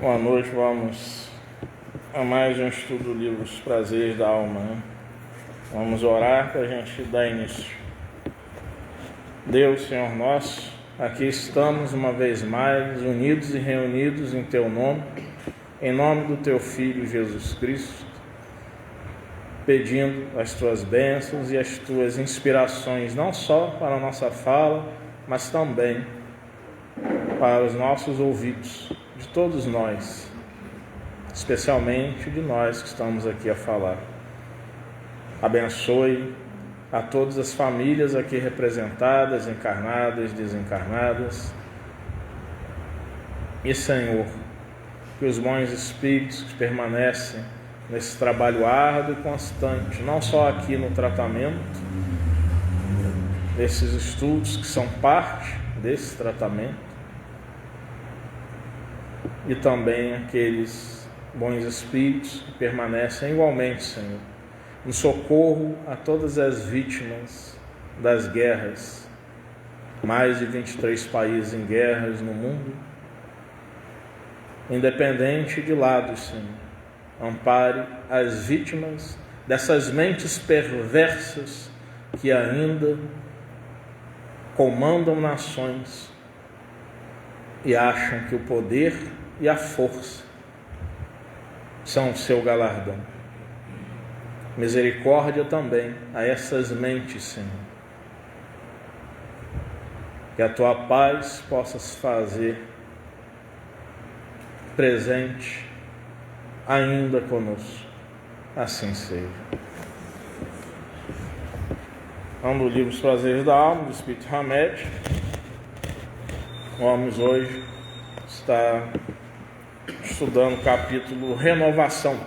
Boa noite, vamos a mais um estudo do livro Os Prazeres da Alma, né? Vamos orar para a gente dar início. Deus, Senhor nosso, aqui estamos uma vez mais unidos e reunidos em Teu nome, em nome do Teu Filho Jesus Cristo, pedindo as Tuas bênçãos e as Tuas inspirações, não só para a nossa fala, mas também para os nossos ouvidos, de todos nós, especialmente de nós que estamos aqui a falar. Abençoe a todas as famílias aqui representadas, encarnadas, desencarnadas. E, Senhor, que os bons espíritos que permanecem nesse trabalho árduo e constante, não só aqui no tratamento, desses estudos que são parte desse tratamento, e também aqueles bons espíritos que permanecem igualmente, Senhor, no socorro a todas as vítimas das guerras, mais de 23 países em guerras no mundo, independente de lados, Senhor, ampare as vítimas dessas mentes perversas que ainda comandam nações e acham que o poder e a força são o seu galardão. Misericórdia também a essas mentes, Senhor. Que a Tua paz possa se fazer presente ainda conosco. Assim seja. Vamos no livro Os Prazeres da Alma, do Espírito Hamed. Vamos hoje estar estudando o capítulo Renovação.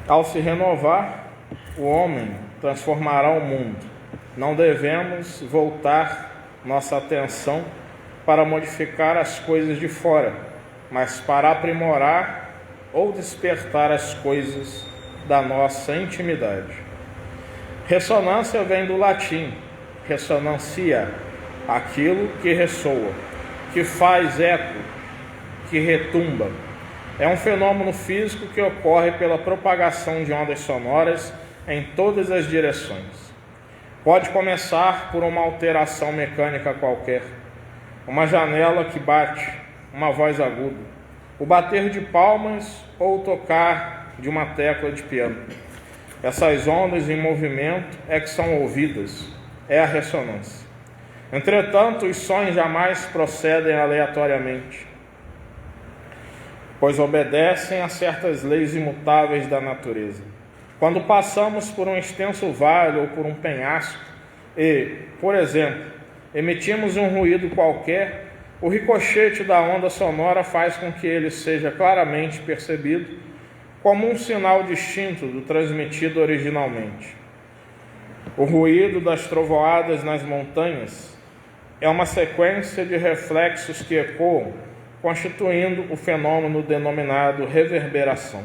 Ao se renovar, o homem transformará o mundo. Não devemos voltar nossa atenção para modificar as coisas de fora, mas para aprimorar ou despertar as coisas da nossa intimidade. Ressonância vem do latim, ressonância, aquilo que ressoa, que faz eco, que retumba. É um fenômeno físico que ocorre pela propagação de ondas sonoras em todas as direções. Pode começar por uma alteração mecânica qualquer, uma janela que bate, uma voz aguda, o bater de palmas ou o tocar de uma tecla de piano. Essas ondas em movimento é que são ouvidas, é a ressonância. Entretanto, os sons jamais procedem aleatoriamente, pois obedecem a certas leis imutáveis da natureza. Quando passamos por um extenso vale ou por um penhasco e, por exemplo, emitimos um ruído qualquer, o ricochete da onda sonora faz com que ele seja claramente percebido como um sinal distinto do transmitido originalmente. O ruído das trovoadas nas montanhas é uma sequência de reflexos que ecoam, constituindo o fenômeno denominado reverberação.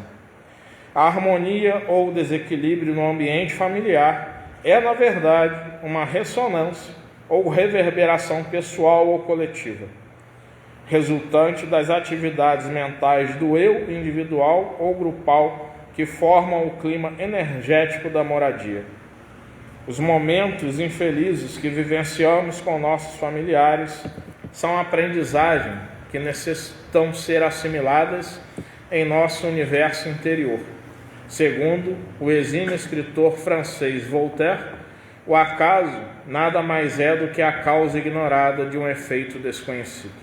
A harmonia ou desequilíbrio no ambiente familiar é, na verdade, uma ressonância ou reverberação pessoal ou coletiva, resultante das atividades mentais do eu individual ou grupal que formam o clima energético da moradia. Os momentos infelizes que vivenciamos com nossos familiares são aprendizagem que necessitam ser assimiladas em nosso universo interior. Segundo o exímio escritor francês Voltaire, o acaso nada mais é do que a causa ignorada de um efeito desconhecido.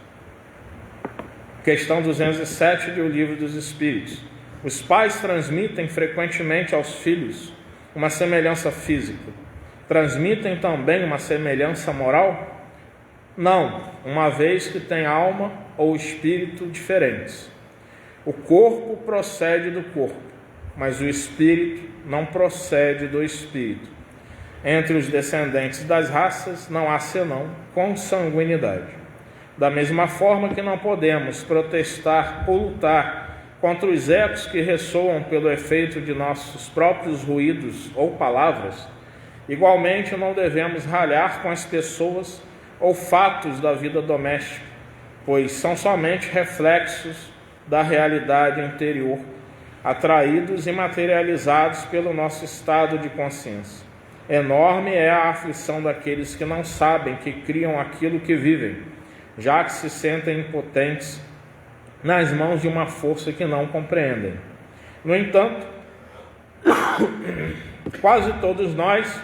Questão 207 do Livro dos Espíritos. Os pais transmitem frequentemente aos filhos uma semelhança física. Transmitem também uma semelhança moral? Não, uma vez que têm alma ou espírito diferentes. O corpo procede do corpo, mas o espírito não procede do espírito. Entre os descendentes das raças não há senão consanguinidade. Da mesma forma que não podemos protestar ou lutar contra os ecos que ressoam pelo efeito de nossos próprios ruídos ou palavras, igualmente não devemos ralhar com as pessoas ou fatos da vida doméstica, pois são somente reflexos da realidade interior, atraídos e materializados pelo nosso estado de consciência. Enorme é a aflição daqueles que não sabem que criam aquilo que vivem, já que se sentem impotentes nas mãos de uma força que não compreendem. No entanto, quase todos nós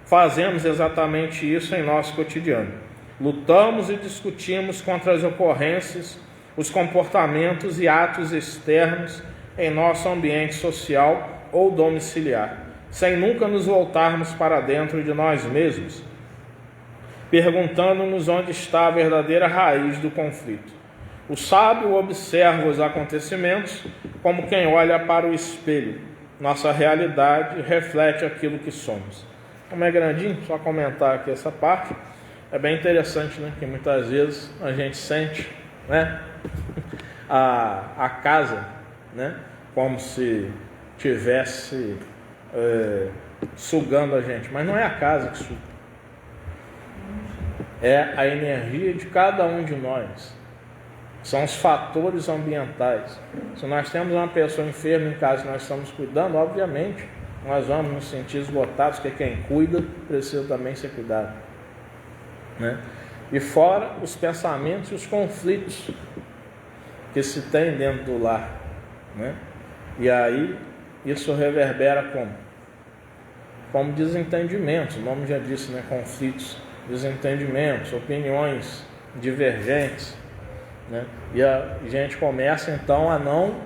fazemos exatamente isso em nosso cotidiano. Lutamos e discutimos contra as ocorrências, os comportamentos e atos externos em nosso ambiente social ou domiciliar, sem nunca nos voltarmos para dentro de nós mesmos, perguntando-nos onde está a verdadeira raiz do conflito. O sábio observa os acontecimentos como quem olha para o espelho. Nossa realidade reflete aquilo que somos. Como é grandinho, só comentar aqui essa parte. É bem interessante, né? Que muitas vezes a gente sente, né? A casa, né? Como se tivesse sugando a gente. Mas não é a casa que suga. É a energia de cada um de nós. São os fatores ambientais. Se nós temos uma pessoa enferma em casa e nós estamos cuidando, obviamente, nós vamos nos sentir esgotados, porque quem cuida precisa também ser cuidado, né? E fora os pensamentos e os conflitos que se tem dentro do lar, né? E aí isso reverbera como desentendimentos. O nome já disse, né? Conflitos, desentendimentos, opiniões divergentes, né? E a gente começa então a não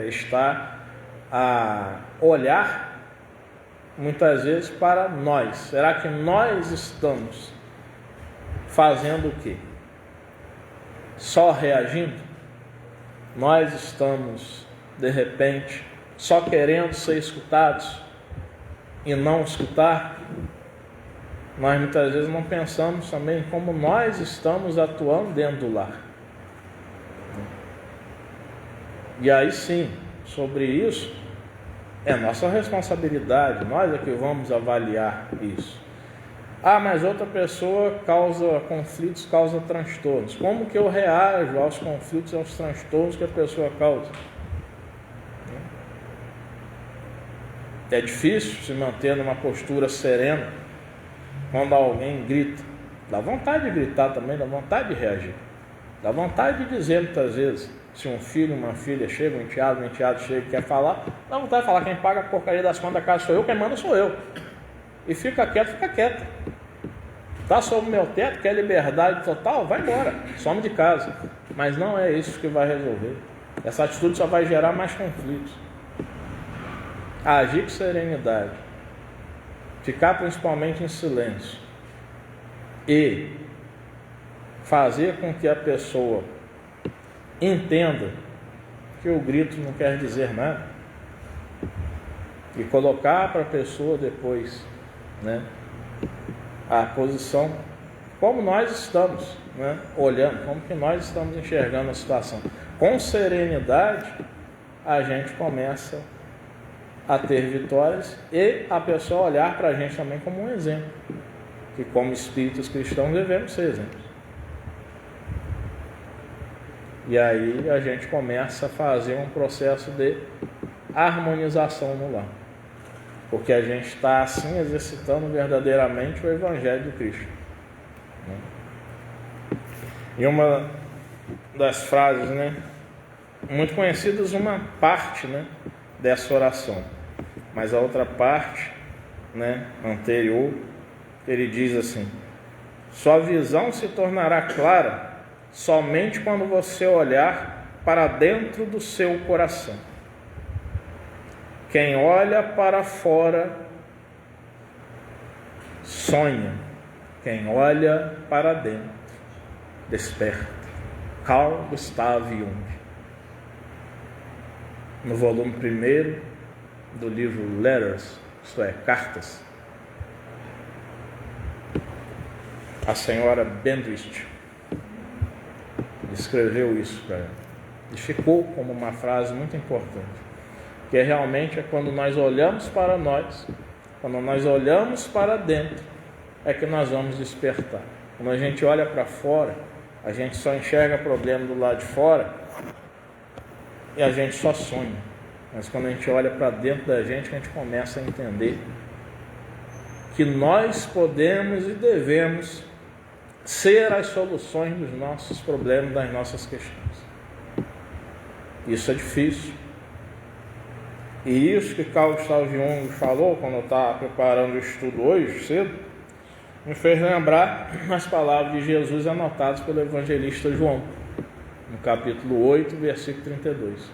estar a olhar muitas vezes para nós. Será que nós estamos fazendo o quê? Só reagindo? Nós estamos, de repente, só querendo ser escutados e não escutar? Nós muitas vezes não pensamos também como nós estamos atuando dentro do lar. E aí sim, sobre isso, é nossa responsabilidade, nós é que vamos avaliar isso. Ah, mas outra pessoa causa conflitos, causa transtornos. Como que eu reajo aos conflitos e aos transtornos que a pessoa causa? É difícil se manter numa postura serena quando alguém grita. Dá vontade de gritar também, dá vontade de reagir. Dá vontade de dizer muitas vezes. Se um filho, uma filha chega, um enteado chega e quer falar, dá vontade de falar, quem paga a porcaria das contas da casa sou eu, quem manda sou eu. E fica quieto. Está sob o meu teto, quer liberdade total? Vai embora, some de casa. Mas não é isso que vai resolver. Essa atitude só vai gerar mais conflitos. Agir com serenidade, ficar principalmente em silêncio e fazer com que a pessoa entenda que o grito não quer dizer nada e colocar para a pessoa depois, né, a posição como nós estamos, né, olhando, como que nós estamos enxergando a situação. Com serenidade a gente começa a ter vitórias e a pessoa olhar para a gente também como um exemplo, que como espíritos cristãos devemos ser exemplos. E aí a gente começa a fazer um processo de harmonização no lar, porque a gente está assim exercitando verdadeiramente o Evangelho de Cristo. E uma das frases, né, muito conhecidas, uma parte, né, dessa oração, mas a outra parte, né, anterior, ele diz assim: sua visão se tornará clara somente quando você olhar para dentro do seu coração. Quem olha para fora sonha, quem olha para dentro desperta. Carl Gustav Jung, no volume 1 do livro Letters, isto é, Cartas, a senhora Bendrist escreveu isso para ela e ficou como uma frase muito importante, que realmente é quando nós olhamos para nós, quando nós olhamos para dentro, é que nós vamos despertar. Quando a gente olha para fora, a gente só enxerga problema do lado de fora e a gente só sonha. Mas quando a gente olha para dentro da gente, a gente começa a entender que nós podemos e devemos ser as soluções dos nossos problemas, das nossas questões. Isso é difícil. E isso que Carl Gustav Jung falou quando eu estava preparando o estudo hoje cedo, me fez lembrar as palavras de Jesus anotadas pelo evangelista João, no capítulo 8, versículo 32.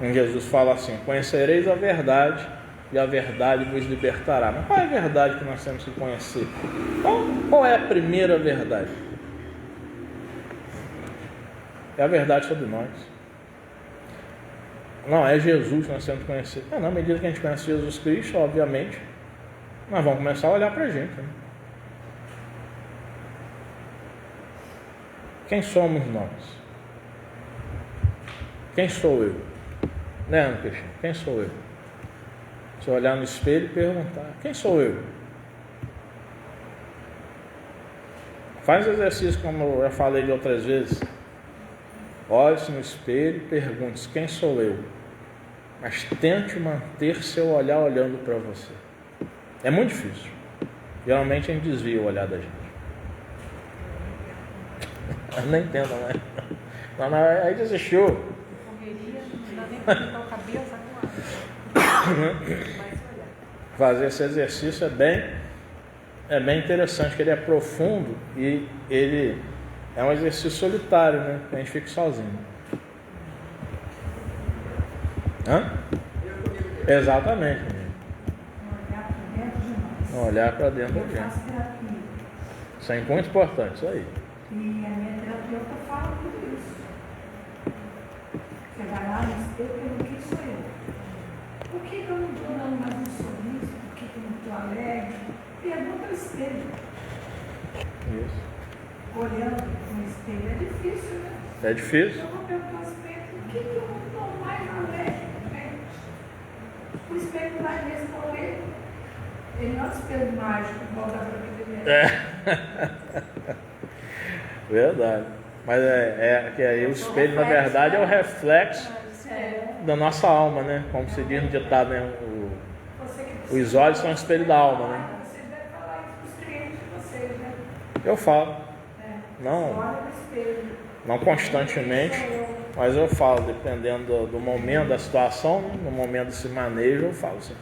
Em Jesus fala assim: conhecereis a verdade e a verdade vos libertará. Mas qual é a verdade que nós temos que conhecer? Qual é a primeira verdade? É a verdade sobre nós. Não, é Jesus que nós temos que conhecer. Na medida que a gente conhece Jesus Cristo, obviamente, nós vamos começar a olhar para a gente. Né? Quem somos nós? Quem sou eu? Né, Ana Cristina? Quem sou eu? Se olhar no espelho e perguntar: quem sou eu? Faz exercício como eu já falei de outras vezes. Olhe-se no espelho e pergunte: quem sou eu? Mas tente manter seu olhar olhando para você. É muito difícil. Geralmente a gente desvia o olhar da gente. Eu não entendo, né? Não, aí desistiu. Fazer esse exercício é bem interessante, que ele é profundo e ele é um exercício solitário, né? A gente fica sozinho. Hã? Exatamente. Olhar para dentro da gente. Isso é muito importante, isso aí. E a minha terapeuta fala tudo isso. Você vai lá no espelho e pergunta: quem sou eu? Por que eu não estou dando mais um sorriso? Por que eu não estou alegre? Pergunta ao espelho. Isso. Olhando no espelho é difícil, né? É difícil. Eu vou perguntar ao espelho: por que eu não estou mais alegre? O espelho vai responder. Ele não é um espelho mágico, igual da Branca de Neve. Verdade. Mas que aí o espelho, na verdade, é o reflexo da nossa alma, né? Como se diz no ditado, né? Os olhos são o espelho da alma, né? Vocês devem falar isso para os clientes de vocês, né? Eu falo. Olha no espelho. Não constantemente, mas eu falo, dependendo do momento, da situação, no momento desse manejo, eu falo assim.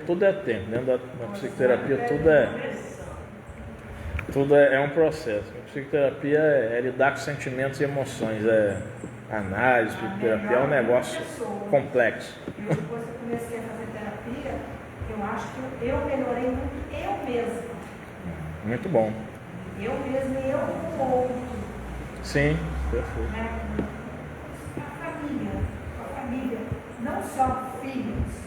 Tudo é tempo. Dentro da psicoterapia, tudo é um processo. A psicoterapia é lidar com sentimentos e emoções. Análise, psicoterapia é um negócio complexo. Depois que eu comecei a fazer terapia, eu acho que eu melhorei muito eu mesma. Muito bom. Eu mesma e eu com o outro. Sim, perfeito. Né? Com a família. Não só filhos,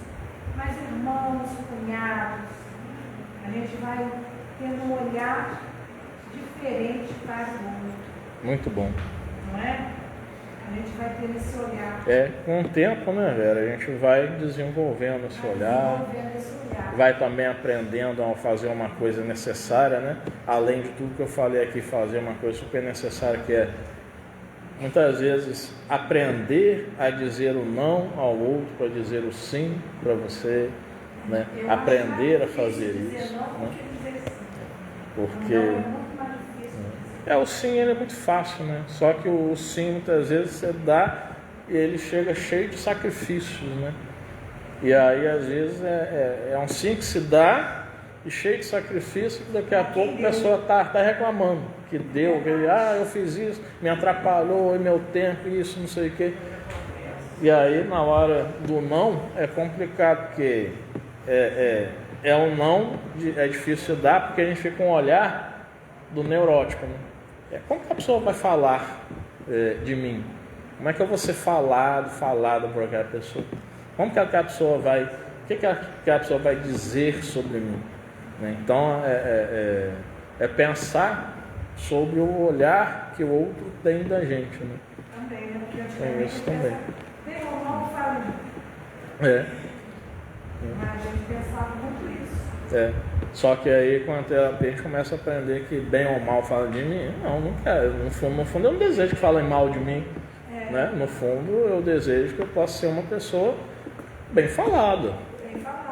mas irmãos, cunhados. A gente vai tendo um olhar diferente para o outro. Muito bom. Não é? A gente vai tendo esse olhar. Com o tempo, né, Vera? A gente vai desenvolvendo esse olhar. Vai também aprendendo a fazer uma coisa necessária, né? Além de tudo que eu falei aqui, fazer uma coisa super necessária, que é muitas vezes aprender a dizer o não ao outro para dizer o sim para você, né? Aprender a fazer isso, né? Porque o sim ele é muito fácil, né? Só que o sim muitas vezes você dá e ele chega cheio de sacrifícios, né? E aí às vezes é um sim que se dá e cheio de sacrifício, que daqui a pouco a pessoa está reclamando que deu, que eu fiz isso, me atrapalhou, meu tempo, isso, não sei o quê. E aí na hora do não é complicado, porque um não, é difícil de dar, porque a gente fica com um olhar do neurótico, né? Como que a pessoa vai falar de mim? Como é que eu vou ser falado por aquela pessoa? Como que aquela pessoa vai... O que aquela pessoa vai dizer sobre mim? Né? Então, pensar sobre o olhar que o outro tem da gente. Né? Também, né? Tem isso também. Tem um não fala. É. Mas a gente pensava muito Só que aí com a terapia a gente começa a aprender que bem ou mal fala de mim. Não quero. No fundo eu não desejo que falem mal de mim. Né? No fundo eu desejo que eu possa ser uma pessoa bem falada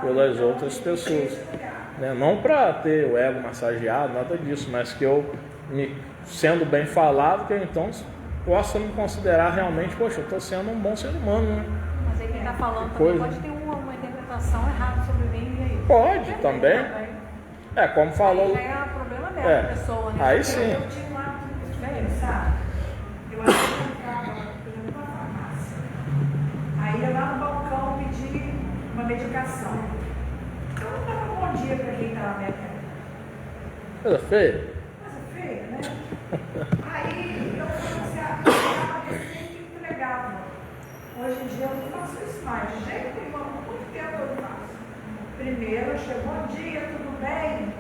pelas outras pessoas. Né? Não para ter o ego massageado, nada disso, mas que eu, sendo bem falado, que eu então possa me considerar realmente, poxa, eu estou sendo um bom ser humano. Né? Mas aí quem está falando também pode ter uma interpretação errada sobre mim e aí. Pode também. Como falou. Aí já é um problema dela, a pessoa, né? Aí sim. Eu tinha um hábito diferente, sabe? Eu acho que eu entrava, por exemplo, numa farmácia. Aí eu lá no balcão pedi uma medicação. Eu não dava bom dia para quem estava na minha frente. Coisa feia. Coisa feia, né? Aí eu comecei a pegar a receita e entregava. Hoje em dia eu não faço isso mais. De jeito nenhum, há muito tempo eu não faço. Primeiro eu chego, bom dia, tudo bem?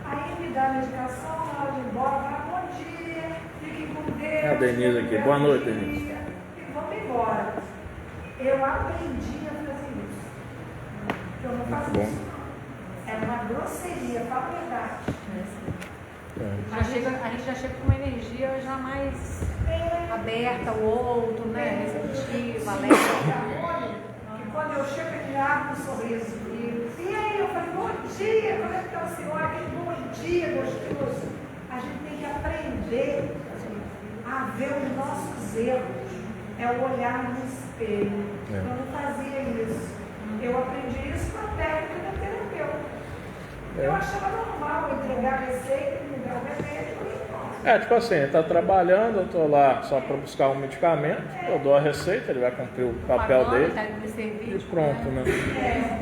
Aí me dá a medicação, na hora de ir embora, fala, bom dia, fiquem com Deus. A Denise aqui, boa noite, Denise. E vamos embora. Eu aprendi a fazer isso. Eu não faço isso. É uma grosseria, fala a verdade. A gente já chega com uma energia já mais aberta ao outro, né? Receptiva, alegre. Que quando eu chego, ele abre um sorriso. E aí eu falei, bom dia, como é que está o senhor? Aquele bom dia gostoso. A gente tem que aprender a ver os nossos erros. É o olhar no espelho. Eu não fazia isso. Eu aprendi isso com a técnica da terapeuta. Eu achava normal entregar a receita, me dar o remédio e pronto. Tipo assim, ele está trabalhando, eu estou lá só para buscar um medicamento, eu dou a receita, ele vai cumprir o papel dele e pronto, né?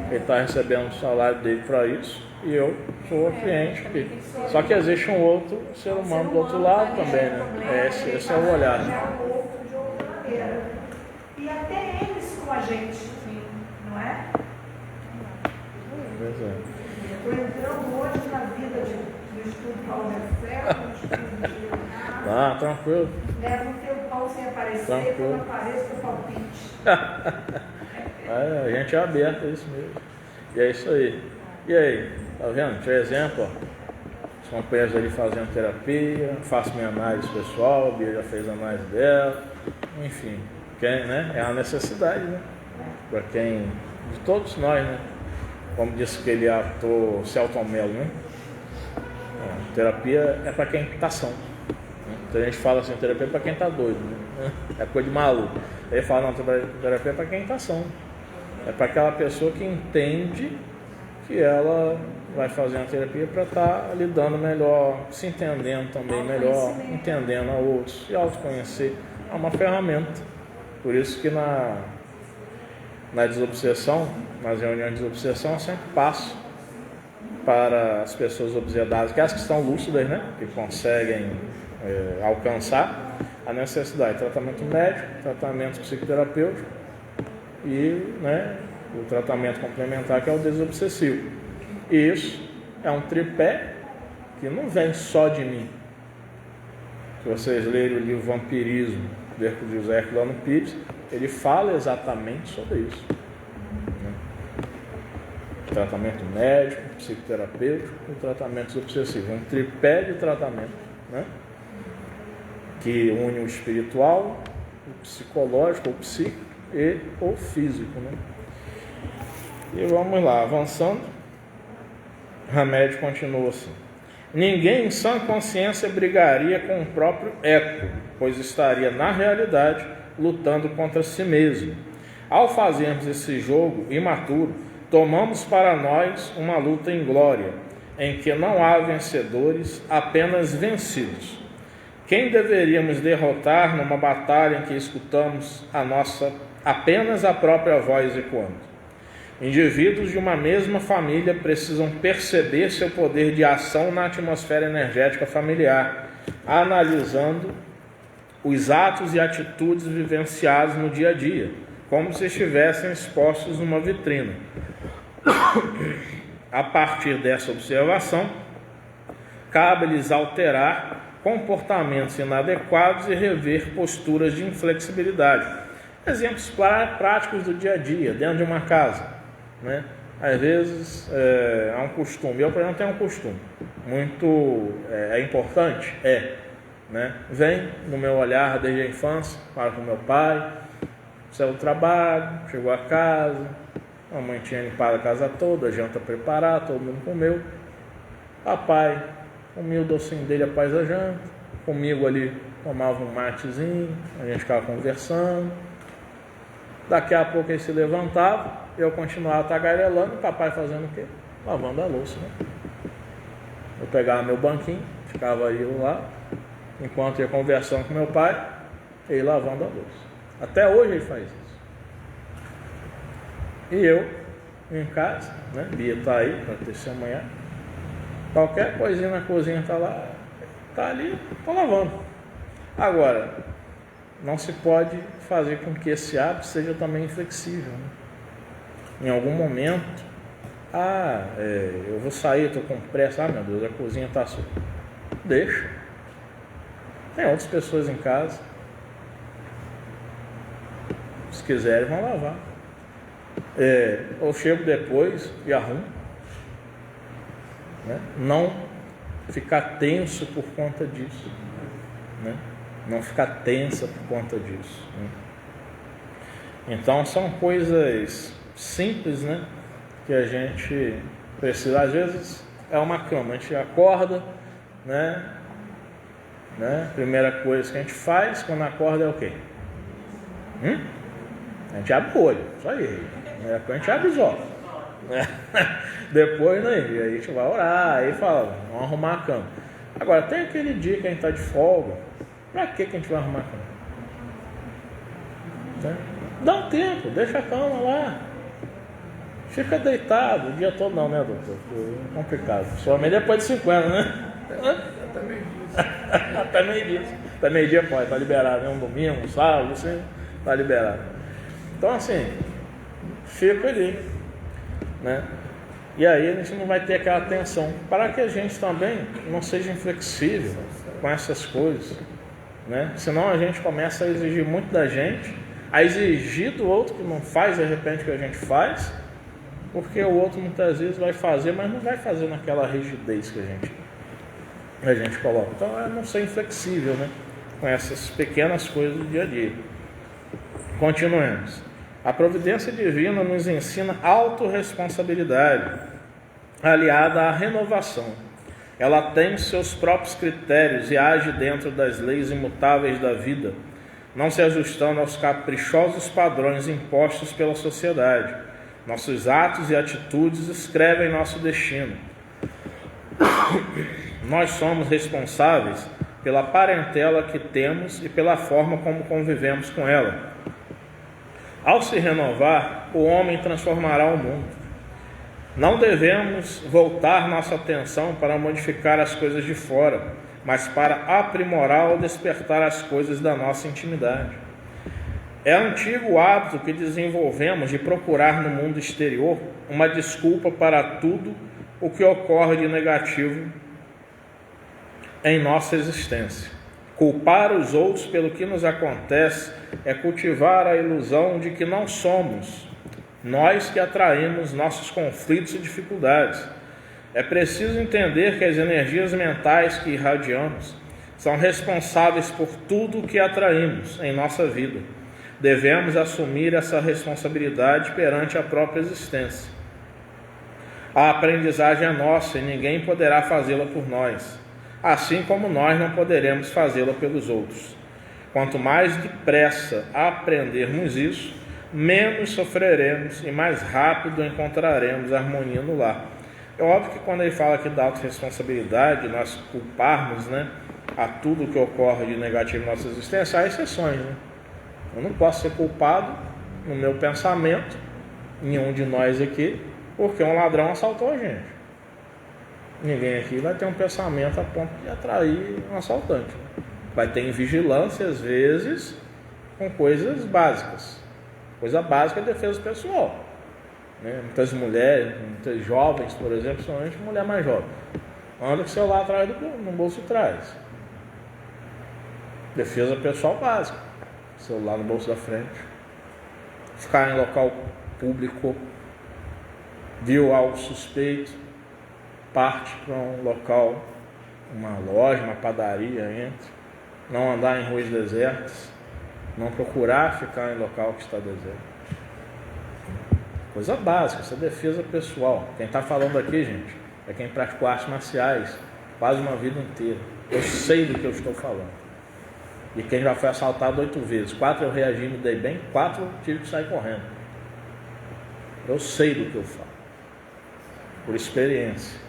Ele está recebendo o salário dele para isso e eu sou o cliente. Só que existe um outro ser humano do outro lado também, né? Esse é o olhar. Né? O outro de outra maneira. E até eles com a gente, não é? Pois é. Estou entrando hoje na vida do estudo Paulo Marcelo, do estudo de Leonardo. Tranquilo. Leva um tempo Paulo sem aparecer, Tranquilo. quando aparece o palpite. A gente é aberto a isso mesmo. E é isso aí. E aí, tá vendo? Tinha exemplo, ó. Os companheiros ali fazendo terapia, faço minha análise pessoal, a Bia já fez a análise dela, enfim, né? É uma necessidade, né? Para quem, de todos nós, né? Como disse aquele ator Celton Mello, né? Terapia é para quem está são. Então a gente fala assim, terapia é para quem está doido, né? É coisa de maluco. Aí fala, não, terapia é para quem está são. É para aquela pessoa que entende que ela vai fazer uma terapia para estar lidando melhor, se entendendo também melhor, entendendo a outros, se autoconhecer. É uma ferramenta. Por isso que na desobsessão, nas reuniões de desobsessão, eu sempre passo para as pessoas obsedadas, aquelas que estão lúcidas, né, que conseguem alcançar a necessidade de tratamento médico, tratamento psicoterapêutico e, né, o tratamento complementar, que é o desobsessivo. E isso é um tripé que não vem só de mim. Se vocês lerem o livro Vampirismo, de José Herculano Pires, ele fala exatamente sobre isso. Né? Tratamento médico, psicoterapêutico e tratamento obsessivo. Um tripé de tratamento, né? Que une o espiritual, o psicológico, o psíquico e o físico. Né? E vamos lá, avançando. Hamed continua assim. Ninguém em sã consciência brigaria com o próprio ego, pois estaria na realidade lutando contra si mesmo. Ao fazermos esse jogo imaturo, tomamos para nós uma luta inglória, em que não há vencedores, apenas vencidos. Quem deveríamos derrotar numa batalha em que escutamos apenas a própria voz ecoando? Indivíduos de uma mesma família precisam perceber seu poder de ação na atmosfera energética familiar, analisando os atos e atitudes vivenciados no dia a dia, como se estivessem expostos numa vitrina. A partir dessa observação, cabe-lhes alterar comportamentos inadequados e rever posturas de inflexibilidade. Exemplos práticos do dia a dia, dentro de uma casa, né? às vezes é um costume. Eu, por exemplo, tenho um costume muito importante, né? Vem no meu olhar desde a infância, falo com meu pai, saiu do trabalho, chegou a casa, a mãe tinha limpado a casa toda, a janta preparada, todo mundo comeu. Papai comia o docinho dele após a janta, comigo ali tomava um matezinho, a gente ficava conversando. Daqui a pouco ele se levantava, eu continuava tagarelando, o papai fazendo o quê? Lavando a louça, né? Eu pegava meu banquinho, ficava aí lá, enquanto ia conversando com meu pai, ele lavando a louça. Até hoje ele faz isso. E eu, em casa, né? Bia está aí, para testemunhar. Qualquer coisinha na cozinha está lá, está ali, estou lavando. Agora, não se pode fazer com que esse hábito seja também inflexível, né? Em algum momento, eu vou sair, estou com pressa, meu Deus, a cozinha está suja. Deixa. Tem outras pessoas em casa. Se quiserem, vão lavar. Eu chego depois e arrumo, né? Não ficar tenso por conta disso, né? Não ficar tensa por conta disso, né? Então são coisas simples, né? Que a gente precisa. Às vezes é uma cama, a gente acorda, né? Primeira coisa que a gente faz quando acorda é o quê? A gente abre o olho, só aí. Depois a gente abre os olhos. Depois, né, a gente vai orar, aí fala, vamos arrumar a cama. Agora, tem aquele dia que a gente está de folga, para que a gente vai arrumar a cama? Dá um tempo, deixa a cama lá. Fica deitado o dia todo, não, né, doutor? É complicado. Somente depois de 50, né? Até meio-dia. Até meio-dia pode, está liberado, né? Um domingo, um sábado, assim, está liberado. Então, assim, fica ali, né? E aí a gente não vai ter aquela tensão, para que a gente também não seja inflexível com essas coisas, né? Senão a gente começa a exigir muito da gente, a exigir do outro que não faz de repente o que a gente faz, porque o outro muitas vezes vai fazer, mas não vai fazer naquela rigidez que a gente coloca. Então é não ser inflexível, né? Com essas pequenas coisas do dia a dia. Continuemos. A providência divina nos ensina autorresponsabilidade, aliada à renovação. Ela tem seus próprios critérios e age dentro das leis imutáveis da vida, não se ajustando aos caprichosos padrões impostos pela sociedade. Nossos atos e atitudes escrevem nosso destino. Nós somos responsáveis pela parentela que temos e pela forma como convivemos com ela. Ao se renovar, o homem transformará o mundo. Não devemos voltar nossa atenção para modificar as coisas de fora, mas para aprimorar ou despertar as coisas da nossa intimidade. É antigo hábito que desenvolvemos de procurar no mundo exterior uma desculpa para tudo o que ocorre de negativo em nossa existência. Culpar os outros pelo que nos acontece é cultivar a ilusão de que não somos nós que atraímos nossos conflitos e dificuldades. É preciso entender que as energias mentais que irradiamos são responsáveis por tudo o que atraímos em nossa vida. Devemos assumir essa responsabilidade perante a própria existência. A aprendizagem é nossa e ninguém poderá fazê-la por nós, assim como nós não poderemos fazê-la pelos outros. Quanto mais depressa aprendermos isso, menos sofreremos e mais rápido encontraremos harmonia no lar. É óbvio que quando ele fala aqui da autorresponsabilidade, nós culparmos, né, a tudo que ocorre de negativo em nossa existência, há exceções, né? Eu não posso ser culpado no meu pensamento, nenhum de nós aqui, porque um ladrão assaltou a gente. Ninguém aqui vai ter um pensamento a ponto de atrair um assaltante. Vai ter vigilância, às vezes, com coisas básicas. Coisa básica é defesa pessoal, né? Muitas mulheres, muitas jovens, por exemplo, principalmente mulher mais jovem, anda com o celular atrás no bolso de trás. Defesa pessoal básica. Celular no bolso da frente. Ficar em local público viu algo suspeito, parte para um local, uma loja, uma padaria, entre, não andar em ruas desertas, não procurar ficar em local que está deserto. Coisa básica, essa defesa pessoal. Quem está falando aqui, gente, é quem praticou artes marciais quase uma vida inteira. Eu sei do que eu estou falando. E quem já foi assaltado 8 vezes, 4 eu reagi, me dei bem, 4 eu tive que sair correndo. Eu sei do que eu falo, por experiência.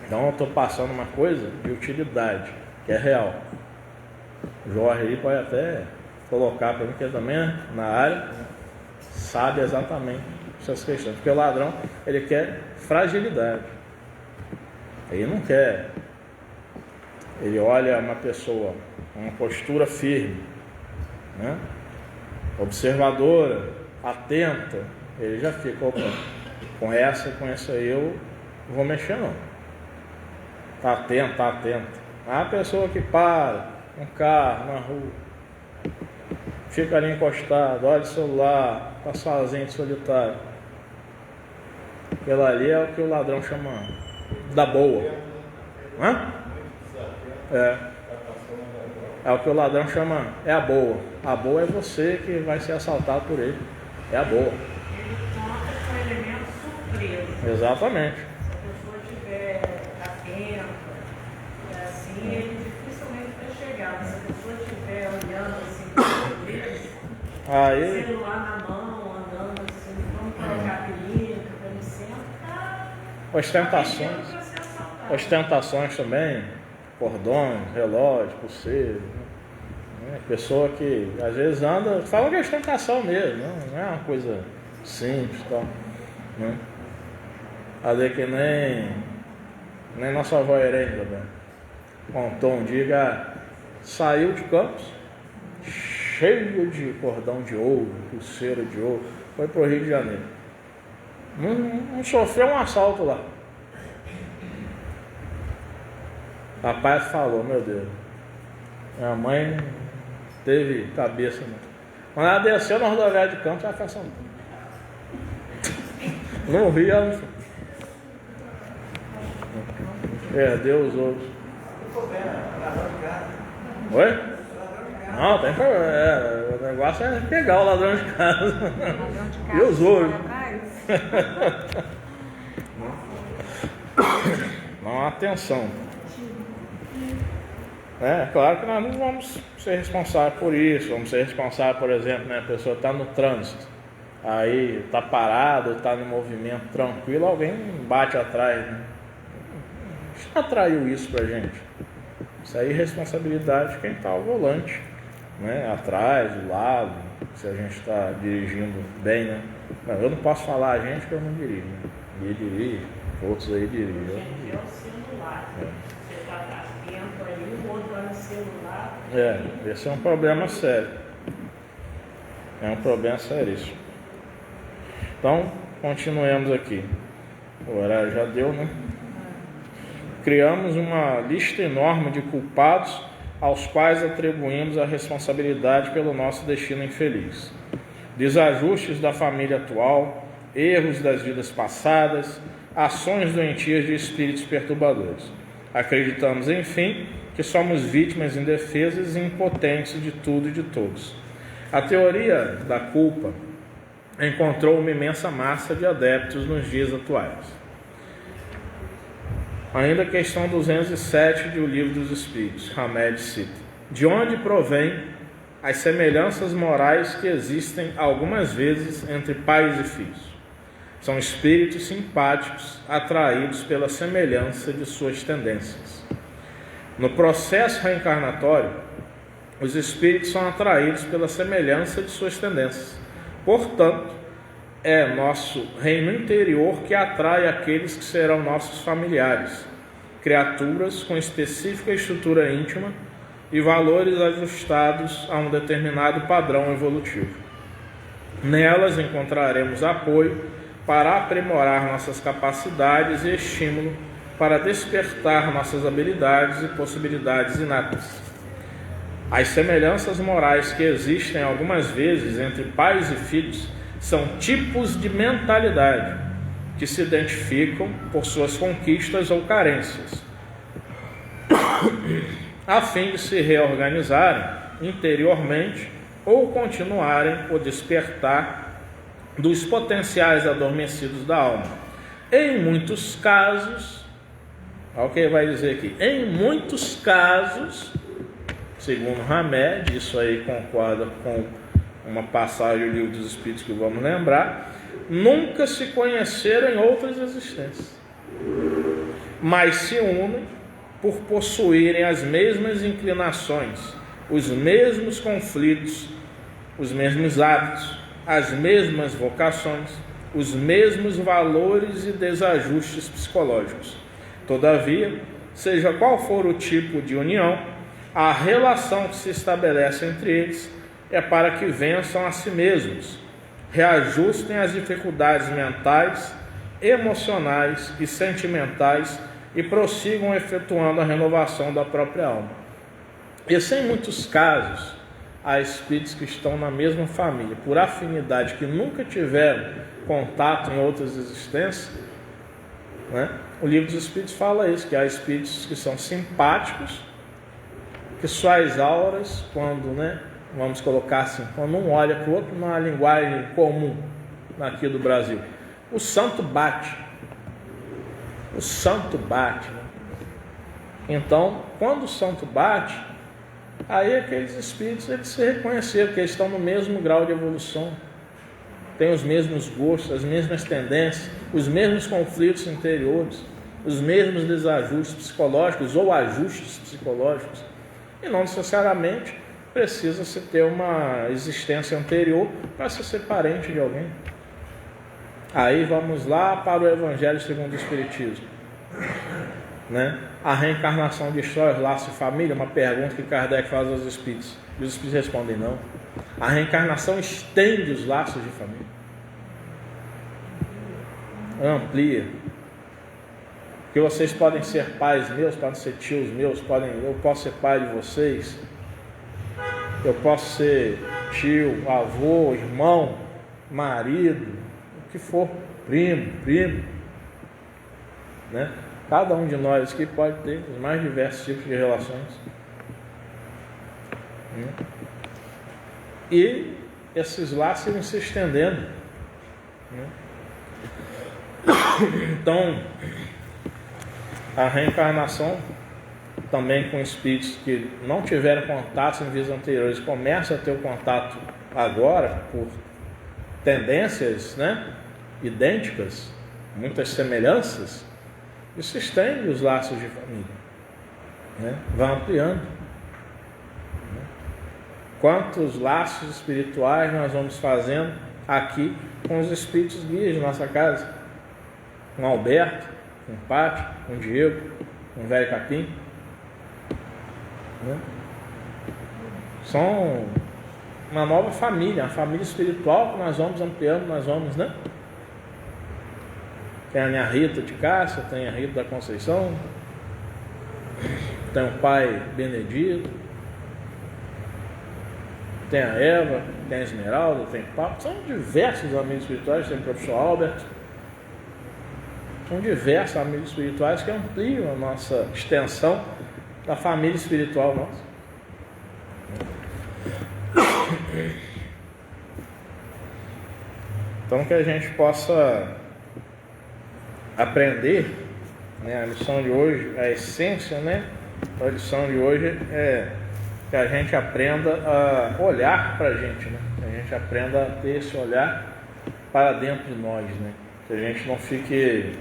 Então eu estou passando uma coisa de utilidade, que é real. O Jorge aí pode até colocar para mim, que ele também é na área, sabe exatamente essas questões. Porque o ladrão, ele quer fragilidade. Ele não quer. Ele olha uma pessoa com uma postura firme, né? Observadora, atenta, ele já fica, opa, com essa aí eu não vou mexer não. Está atento, tá atento. A pessoa que para um carro na rua, fica ali encostado, olha o celular, está sozinho, solitário. Aquela ali é o que o ladrão chama da boa. Hã? É o que o ladrão chama, é a boa. A boa é você que vai ser assaltado por ele. É a boa. Ele conta com elemento surpresa. Exatamente. Se a pessoa estiver atenta, assim, ele dificilmente vai chegar. Mas se a pessoa estiver olhando assim, com aí, celular na mão, andando assim, vamos colocar perigo, dando licença, ostentações também, cordões, relógio, pulseira, né? Pessoa que às vezes anda, fala que é ostentação mesmo, não é uma coisa simples, tal, né? Ali que nem nossa avó Herêndia, né? Contou um dia, saiu de Campos, cheio de cordão de ouro, pulseira de ouro, foi para o Rio de Janeiro. Não sofreu um assalto lá. O rapaz falou, meu Deus, minha mãe teve cabeça. Não. Quando ela desceu na rodoviária de Campos, ela foi assaltada. No Rio, ela não foi. Perdeu os outros. Oi? Não, tem problema. O negócio é pegar o ladrão de casa. E os outros. Não, atenção. É claro que nós não vamos ser responsáveis por isso. Vamos ser responsáveis, por exemplo, né, a pessoa está no trânsito, aí está parado, está no movimento tranquilo, alguém bate atrás, né? Isso atraiu isso pra gente. Isso aí é responsabilidade de quem está ao volante, né? Atrás, do lado, se a gente está dirigindo bem, né? Não, eu não posso falar a gente que eu não dirijo, né? Ele dirige, outros aí dirigem. é o celular. Você está atento ali, o outro no celular. Esse é um problema sério. É um problema seríssimo. Então, continuemos aqui. O horário já deu, né? Criamos uma lista enorme de culpados aos quais atribuímos a responsabilidade pelo nosso destino infeliz. Desajustes da família atual, erros das vidas passadas, ações doentias de espíritos perturbadores. Acreditamos, enfim, que somos vítimas indefesas e impotentes de tudo e de todos. A teoria da culpa encontrou uma imensa massa de adeptos nos dias atuais. Ainda a questão 207 do Livro dos Espíritos, Hamed cita: de onde provém as semelhanças morais que existem algumas vezes entre pais e filhos? São espíritos simpáticos, atraídos pela semelhança de suas tendências. No processo reencarnatório, os espíritos são atraídos pela semelhança de suas tendências. Portanto, é nosso reino interior que atrai aqueles que serão nossos familiares, criaturas com específica estrutura íntima e valores ajustados a um determinado padrão evolutivo. Nelas encontraremos apoio para aprimorar nossas capacidades e estímulo para despertar nossas habilidades e possibilidades inatas. As semelhanças morais que existem algumas vezes entre pais e filhos são tipos de mentalidade que se identificam por suas conquistas ou carências, a fim de se reorganizarem interiormente ou continuarem o despertar dos potenciais adormecidos da alma. Em muitos casos, olha o que ele vai dizer aqui, em muitos casos, segundo Hamed, isso aí concorda com uma passagem do Livro dos Espíritos que vamos lembrar, nunca se conheceram em outras existências, mas se unem por possuírem as mesmas inclinações, os mesmos conflitos, os mesmos hábitos, as mesmas vocações, os mesmos valores e desajustes psicológicos. Todavia, seja qual for o tipo de união, a relação que se estabelece entre eles é para que vençam a si mesmos, reajustem as dificuldades mentais, emocionais e sentimentais e prossigam efetuando a renovação da própria alma. Isso, em muitos casos, há espíritos que estão na mesma família, por afinidade, que nunca tiveram contato em outras existências, né? O Livro dos Espíritos fala isso, que há espíritos que são simpáticos, que suas auras, quando, né, vamos colocar assim, quando um olha para o outro numa linguagem comum aqui do Brasil, o santo bate. O santo bate, né? Então, quando o santo bate, aí aqueles espíritos eles se reconheceram, porque eles estão no mesmo grau de evolução, têm os mesmos gostos, as mesmas tendências, os mesmos conflitos interiores, os mesmos desajustes psicológicos ou ajustes psicológicos, e não necessariamente precisa-se ter uma existência anterior para se ser parente de alguém. Aí vamos lá para o Evangelho segundo o Espiritismo, né? A reencarnação destrói os laços de família? Uma pergunta que Kardec faz aos espíritos. E os espíritos respondem não. A reencarnação estende os laços de família, amplia. Porque vocês podem ser pais meus, podem ser tios meus, eu posso ser pai de vocês, eu posso ser tio, avô, irmão, marido, o que for, primo, né? Cada um de nós aqui pode ter os mais diversos tipos de relações, né? E esses laços vão se estendendo, né? Então, a reencarnação também com espíritos que não tiveram contato em vidas anteriores, começam a ter o contato agora por tendências, né, idênticas, muitas semelhanças, isso estende os laços de família, né, vai ampliando. Quantos laços espirituais nós vamos fazendo aqui com os espíritos guias de nossa casa, com Alberto, com Pátio, com Diego, com o velho Capim, né? São uma nova família, uma família espiritual que nós vamos ampliando, nós vamos, né? Tem a minha Rita de Cássia, tem a Rita da Conceição, tem o pai Benedito, tem a Eva, tem a Esmeralda, tem o Papo, são diversos amigos espirituais, tem o professor Albert, são diversos amigos espirituais que ampliam a nossa extensão da família espiritual nossa. Então, que a gente possa aprender, né, a lição de hoje, a essência, né, a lição de hoje é que a gente aprenda a olhar para a gente, né, que a gente aprenda a ter esse olhar para dentro de nós, né, que a gente não fique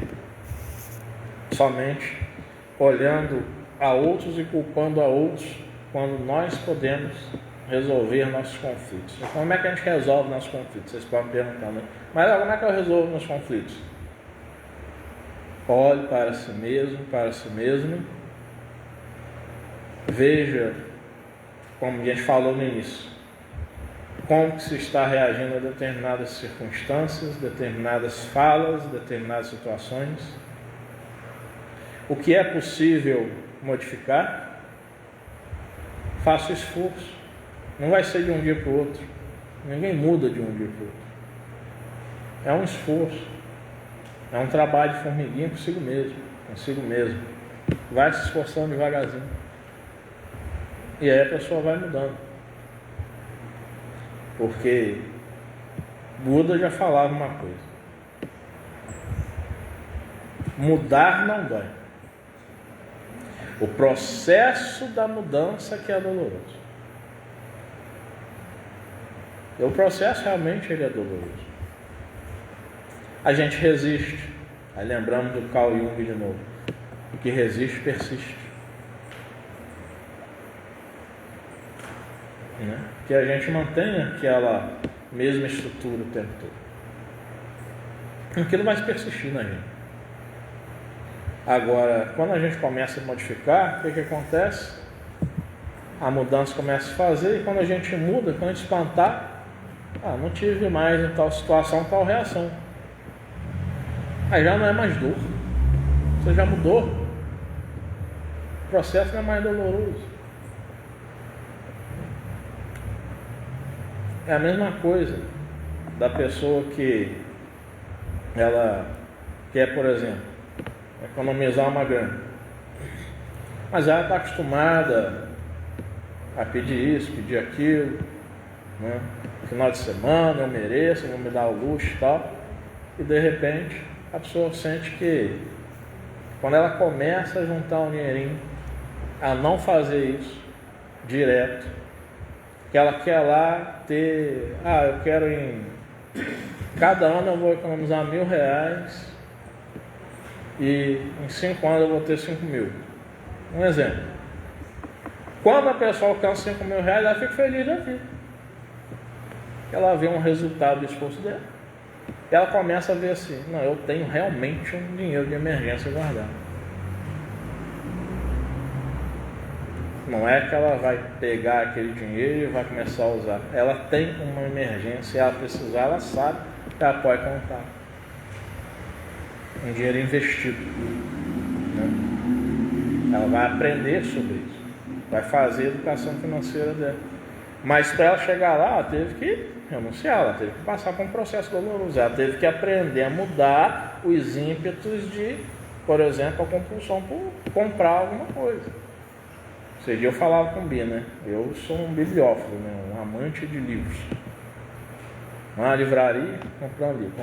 somente olhando a outros e culpando a outros, quando nós podemos resolver nossos conflitos. Então, como é que a gente resolve nossos conflitos? Vocês podem perguntar, né? Mas como é que eu resolvo meus conflitos? Olhe para si mesmo, veja, como a gente falou no início, como que se está reagindo a determinadas circunstâncias, determinadas falas, determinadas situações, o que é possível modificar, faça esforço. Não vai ser de um dia para o outro. Ninguém muda de um dia para o outro. É um esforço. É um trabalho de formiguinha consigo mesmo. Vai se esforçando devagarzinho. E aí a pessoa vai mudando. Porque Buda já falava uma coisa: mudar não dói. O processo da mudança que é doloroso. E o processo realmente ele é doloroso. A gente resiste. Aí lembramos do Carl Jung de novo. O que resiste, persiste. Né? Que a gente mantenha aquela mesma estrutura o tempo todo. Aquilo vai persistir na gente. Agora, quando a gente começa a modificar, o que acontece? A mudança começa a fazer, e quando a gente muda, quando a gente espantar, não tive mais em tal situação, tal reação. Aí já não é mais dor. Você já mudou. O processo não é mais doloroso. É a mesma coisa da pessoa que ela quer, por exemplo, economizar uma grana, mas ela está acostumada a pedir isso, pedir aquilo, né? Final de semana eu mereço, vou me dar o luxo e tal, e de repente a pessoa sente que quando ela começa a juntar um dinheirinho, a não fazer isso direto, que ela quer lá ter, eu quero cada ano eu vou economizar R$1.000 e em 5 anos eu vou ter 5.000. Um exemplo. Quando a pessoa alcança R$5.000, ela fica feliz da vida. Ela vê um resultado do esforço dela. E ela começa a ver assim: não, eu tenho realmente um dinheiro de emergência guardado. Não é que ela vai pegar aquele dinheiro e vai começar a usar. Ela tem uma emergência, se ela precisar, ela sabe que ela pode contar. Um dinheiro investido, né? Ela vai aprender sobre isso, vai fazer a educação financeira dela. Mas para ela chegar lá, ela teve que renunciar, ela teve que passar por um processo doloroso, ela teve que aprender a mudar os ímpetos de, por exemplo, a compulsão por comprar alguma coisa. Esse dia eu falava com o Bia, né? Eu sou um bibliófilo, né? Um amante de livros. Na livraria, comprando livro.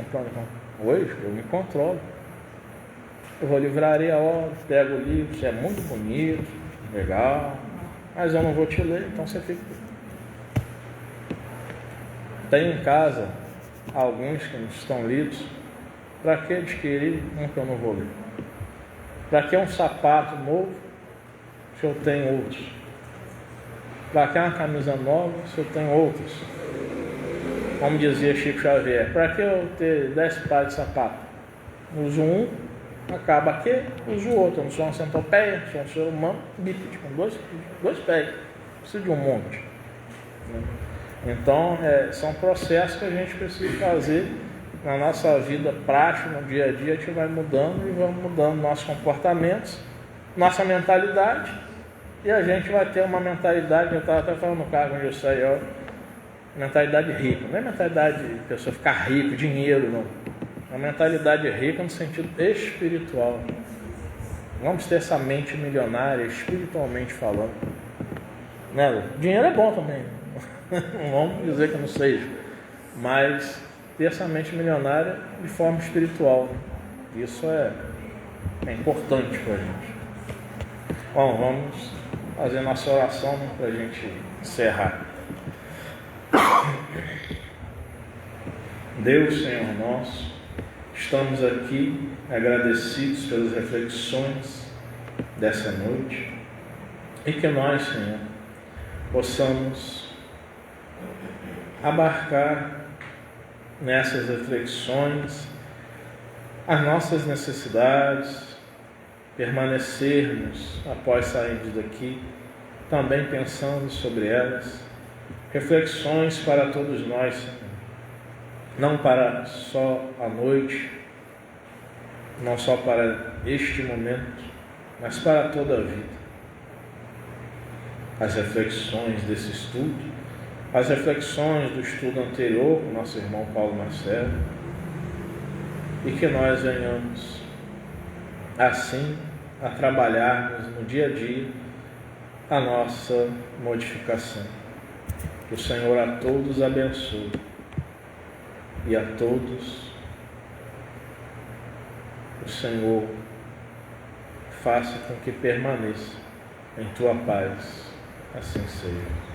Hoje eu me controlo. Eu vou à livraria, pego o livro, isso é muito bonito, legal, mas eu não vou te ler, então você fica. Tenho em casa alguns que não estão lidos. Para que adquirir um que eu não vou ler? Para que um sapato novo se eu tenho outros? Para que uma camisa nova se eu tenho outros? Como dizia Chico Xavier, para que eu ter 10 pares de sapato? Uso um, acaba aqui, uso o outro. Eu não sou uma centopeia, sou um ser humano bípede, com dois pés. Preciso de um monte. Então, são processos que a gente precisa fazer na nossa vida prática, no dia a dia. A gente vai mudando e vamos mudando nossos comportamentos, nossa mentalidade, e a gente vai ter uma mentalidade, eu estava até falando no carro onde eu saí, mentalidade rica. Não é mentalidade de pessoa ficar rico, dinheiro, não. É uma mentalidade rica no sentido espiritual. Vamos ter essa mente milionária, espiritualmente falando. Né? Dinheiro é bom também. Não vamos dizer que não seja. Mas ter essa mente milionária de forma espiritual. Isso é importante para a gente. Bom, vamos fazer nossa oração, né, para a gente encerrar. Deus, Senhor nosso, estamos aqui agradecidos pelas reflexões dessa noite e que nós, Senhor, possamos abarcar nessas reflexões as nossas necessidades, permanecermos após sairmos daqui também pensando sobre elas, reflexões para todos nós, Senhor. Não para só a noite, não só para este momento, mas para toda a vida. As reflexões desse estudo, as reflexões do estudo anterior com nosso irmão Paulo Marcelo, e que nós venhamos assim a trabalharmos no dia a dia a nossa modificação. Que o Senhor a todos abençoe e a todos o Senhor faça com que permaneça em tua paz. Assim seja.